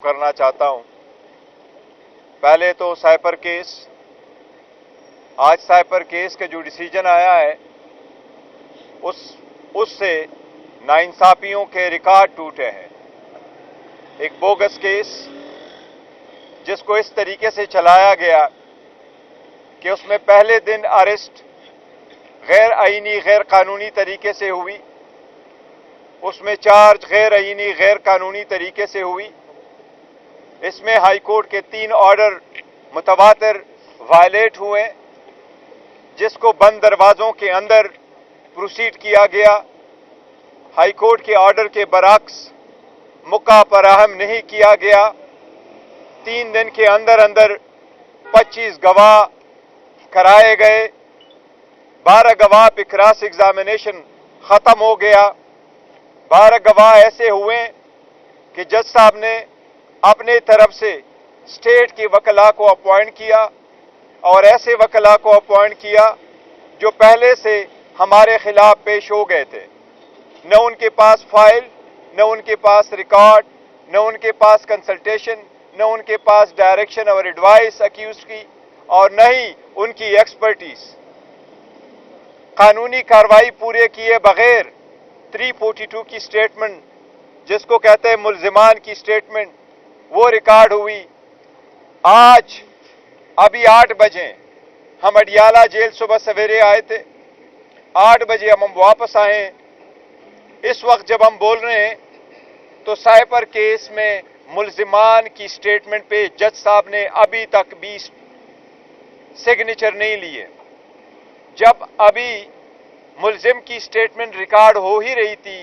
करना चाहता हूं। पहले तो साइपर केस, आज साइपर केस का जो डिसीजन आया है उससे नाइंसाफियों के रिकॉर्ड टूटे हैं। एक बोगस केस जिसको इस तरीके से चलाया गया कि उसमें पहले दिन अरेस्ट गैर आईनी गैर कानूनी तरीके से हुई, उसमें चार्ज गैर आईनी गैर कानूनी तरीके से हुई। इसमें हाई कोर्ट के 3 ऑर्डर मुतवातिर वायलेट हुए, जिसको बंद दरवाजों के अंदर प्रोसीड किया गया। हाई कोर्ट के ऑर्डर के बरक्स मौका फराहम नहीं किया गया। 3 दिन के अंदर अंदर 25 गवाह कराए गए। 12 गवाह पे क्रॉस एग्जामिनेशन खत्म हो गया। 12 गवाह ऐसे हुए कि जज साहब ने अपने तरफ से स्टेट के वकला को अपॉइंट किया और ऐसे वकला को अपॉइंट किया जो पहले से हमारे खिलाफ पेश हो गए थे। न उनके पास फाइल, न उनके पास रिकॉर्ड, न उनके पास कंसल्टेशन, न उनके पास डायरेक्शन और एडवाइस अक्यूज की, और न ही उनकी एक्सपर्टीज। कानूनी कार्रवाई पूरे किए बगैर 342 की स्टेटमेंट, जिसको कहते हैं मुल्जिमान की स्टेटमेंट, वो रिकॉर्ड हुई। आज अभी 8 बजे हम अडियाला जेल सुबह सवेरे आए थे, 8 बजे हम वापस आए। इस वक्त जब हम बोल रहे हैं तो साइपर केस में मुल्जिमान की स्टेटमेंट पे जज साहब ने अभी तक भी सिग्नेचर नहीं लिए। जब अभी मुल्जिम की स्टेटमेंट रिकॉर्ड हो ही रही थी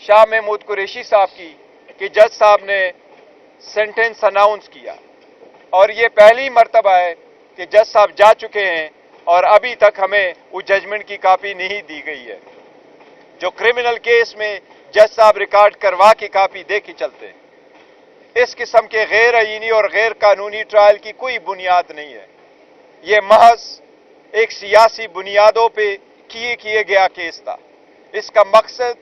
शाह महमूद कुरैशी साहब की, कि जज साहब ने सेंटेंस अनाउंस किया। और ये पहली मर्तबा है कि जज साहब जा चुके हैं और अभी तक हमें उस जजमेंट की कॉपी नहीं दी गई है। जो क्रिमिनल केस में जज साहब रिकॉर्ड करवा के कॉपी दे के चलते हैं। इस किस्म के गैर आईनी और गैर कानूनी ट्रायल की कोई बुनियाद नहीं है। ये महज एक सियासी बुनियादों पे किए गया केस था। इसका मकसद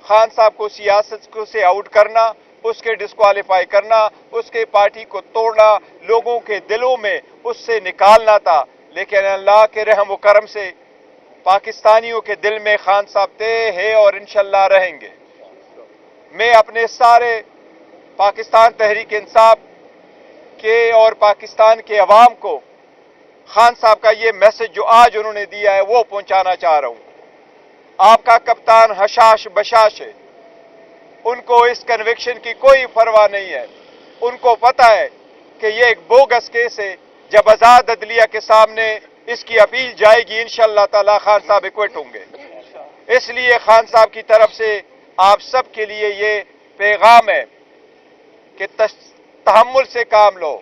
खान साहब को सियासत से आउट करना, उसके डिस्क्वालीफाई करना, उसके पार्टी को तोड़ना, लोगों के दिलों में उससे निकालना था। लेकिन अल्लाह के रहम व करम से पाकिस्तानियों के दिल में खान साहब थे, है और इंशाल्लाह रहेंगे। मैं अपने सारे पाकिस्तान तहरीक इंसाफ के और पाकिस्तान के अवाम को खान साहब का ये मैसेज जो आज उन्होंने दिया है वो पहुंचाना चाह रहा हूं। आपका कप्तान हशाश बशाश है, उनको इस कन्विक्शन की कोई परवाह नहीं है। उनको पता है कि ये एक बोगस केस है। जब आजाद अदलिया के सामने इसकी अपील जाएगी इंशाअल्लाह ताला खान साहब एक्विट होंगे। इसलिए खान साहब की तरफ से आप सब के लिए ये पैगाम है कि तहम्मुल से काम लो,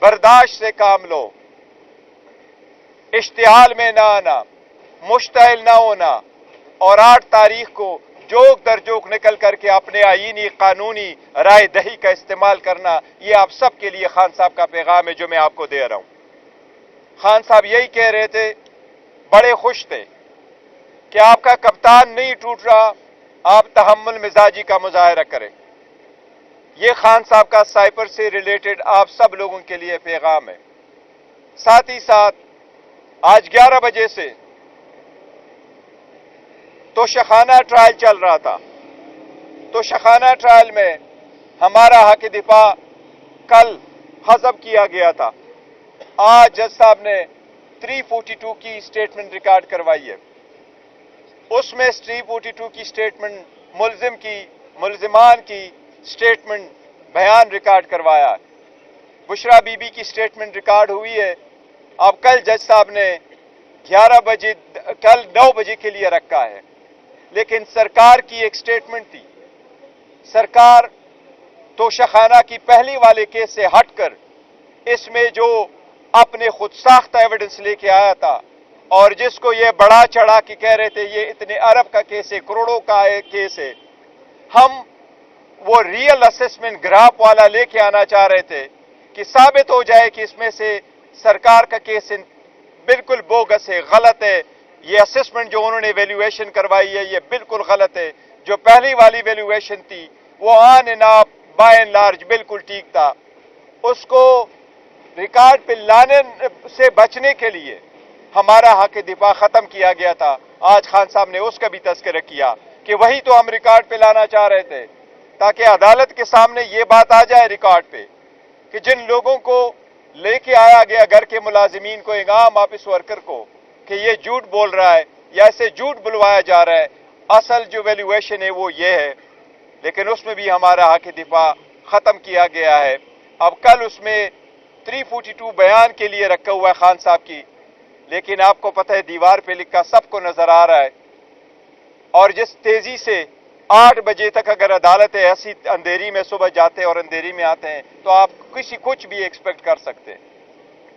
बर्दाश्त से काम लो, इश्तिहाल में ना आना, मुश्तइल ना होना, और 8 तारीख को जोक दर जोक निकल करके अपने आईनी कानूनी राय दही का इस्तेमाल करना। ये आप सब के लिए खान साहब का पैगाम है जो मैं आपको दे रहा हूं। खान साहब यही कह रहे थे, बड़े खुश थे कि आपका कप्तान नहीं टूट रहा, आप तहम्मुल मिजाजी का मुजाहरा करें। ये खान साहब का साइपर से रिलेटेड आप सब लोगों के लिए पैगाम है। साथ ही साथ आज 11 बजे से तोशाखाना ट्रायल चल रहा था। तोशाखाना ट्रायल में हमारा हक दिफा कल हज़फ किया गया था। आज जज साहब ने 342 की स्टेटमेंट रिकॉर्ड करवाई है। उसमें 342 की स्टेटमेंट मुल्जिमान की स्टेटमेंट बयान रिकॉर्ड करवाया है। बुशरा बीबी की स्टेटमेंट रिकॉर्ड हुई है। अब कल जज साहब ने 11 बजे, कल 9 बजे के लिए रखा है। लेकिन सरकार की एक स्टेटमेंट थी। सरकार तोशाखाना की पहली वाले केस से हटकर इसमें जो अपने खुद साख्ता एविडेंस लेके आया था और जिसको ये बड़ा चढ़ा के कह रहे थे ये इतने अरब का केस है, करोड़ों का केस है, हम वो रियल असेसमेंट ग्राफ वाला लेके आना चाह रहे थे कि साबित हो जाए कि इसमें से सरकार का केस बिल्कुल बोगस है, गलत है। ये असेसमेंट जो उन्होंने वैल्यूएशन करवाई है ये बिल्कुल गलत है। जो पहली वाली वैल्यूएशन थी वो आन end of by and large बिल्कुल ठीक था। उसको रिकॉर्ड पे लाने से बचने के लिए हमारा हक दिफा खत्म किया गया था। आज खान साहब ने उसका भी तस्करा किया कि वही तो हम रिकॉर्ड पे लाना चाह रहे थे, ताकि अदालत के सामने ये बात आ जाए रिकॉर्ड पे कि जिन लोगों को लेके आया गया घर के मुलाजिमीन को, एक आम ऑफिस वर्कर को, कि ये झूठ बोल रहा है या ऐसे झूठ बुलवाया जा रहा है, असल जो वैल्यूएशन है वो ये है। लेकिन उसमें भी हमारा हक दिफा खत्म किया गया है। अब कल उसमें 342 बयान के लिए रखा हुआ है खान साहब की, लेकिन आपको पता है दीवार पे लिखा सबको नजर आ रहा है। और जिस तेजी से 8 बजे तक अगर अदालतें ऐसी अंधेरी में सुबह जाते हैं और अंधेरी में आते हैं तो आप कुछ भी एक्सपेक्ट कर सकते हैं।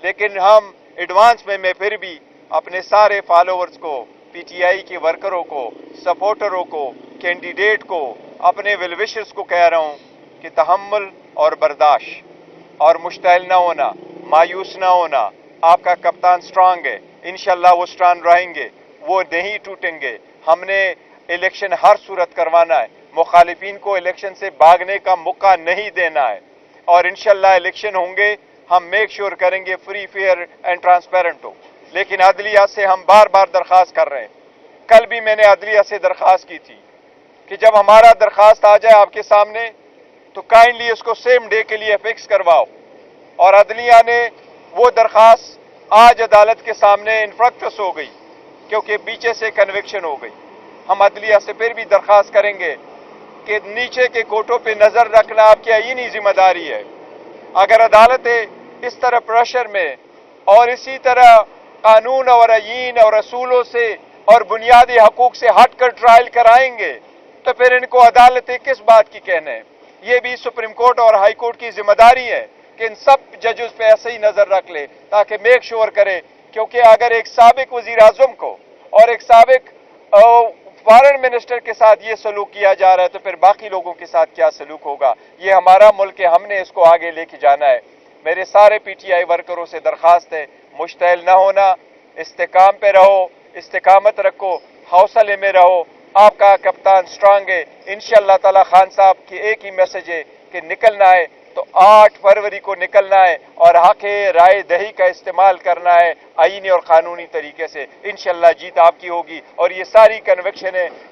लेकिन हम एडवांस में मैं फिर भी अपने सारे फॉलोअर्स को, पीटीआई के वर्करों को, सपोर्टरों को, कैंडिडेट को, अपने वेल विशर्स को कह रहा हूं कि तहम्मुल और बर्दाश्त और मुश्तइल ना होना, मायूस ना होना। आपका कप्तान स्ट्रांग है, इंशाल्लाह वो स्ट्रांग रहेंगे, वो नहीं टूटेंगे। हमने इलेक्शन हर सूरत करवाना है, मुखालिफिन को इलेक्शन से भागने का मौका नहीं देना है, और इंशाल्लाह इलेक्शन होंगे, हम मेक श्योर करेंगे फ्री, फेयर एंड ट्रांसपेरेंट हो। लेकिन अदलिया से हम बार बार दरख्वास्त कर रहे हैं। कल भी मैंने अदलिया से दरख्वास्त की थी कि जब हमारा दरख्वास्त आ जाए आपके सामने तो काइंडली उसको सेम डे के लिए फिक्स करवाओ। और अदलिया ने वो दरख्वास्त आज अदालत के सामने इनफ्रक्टस हो गई क्योंकि पीछे से कन्विक्शन हो गई। हम अदलिया से फिर भी दरख्वास्त करेंगे कि नीचे के कोर्टों पे नजर रखना आपकी आईनी जिम्मेदारी है। अगर अदालतें इस तरह प्रेशर में और इसी तरह कानून और आईन और रसूलों से और बुनियादी हकूक से हटकर ट्रायल कराएंगे तो फिर इनको अदालतें किस बात की कहने हैं। ये भी सुप्रीम कोर्ट और हाई कोर्ट की जिम्मेदारी है कि इन सब जजेस पे ऐसे ही नजर रख ले ताकि मेक श्योर करे, क्योंकि अगर एक साबिक वजीर आजम को और एक साबिक फॉरेन मिनिस्टर के साथ ये सलूक किया जा रहा है तो फिर बाकी लोगों के साथ क्या सलूक होगा। ये हमारा मुल्क है, हमने इसको आगे लेके जाना है। मेरे सारे पीटीआई वर्करों से दरखास्त है, मुश्तइल न होना, इस्तेकाम पे रहो, इस्तेकामत रखो, हौसले में रहो। आपका कप्तान स्ट्रांग है। इंशाअल्लाह ताला खान साहब की एक ही मैसेज है कि निकलना है तो 8 फरवरी को निकलना है और हक राय दही का इस्तेमाल करना है आईनी और कानूनी तरीके से। इंशाअल्लाह जीत आपकी होगी और ये सारी कन्विक्शन है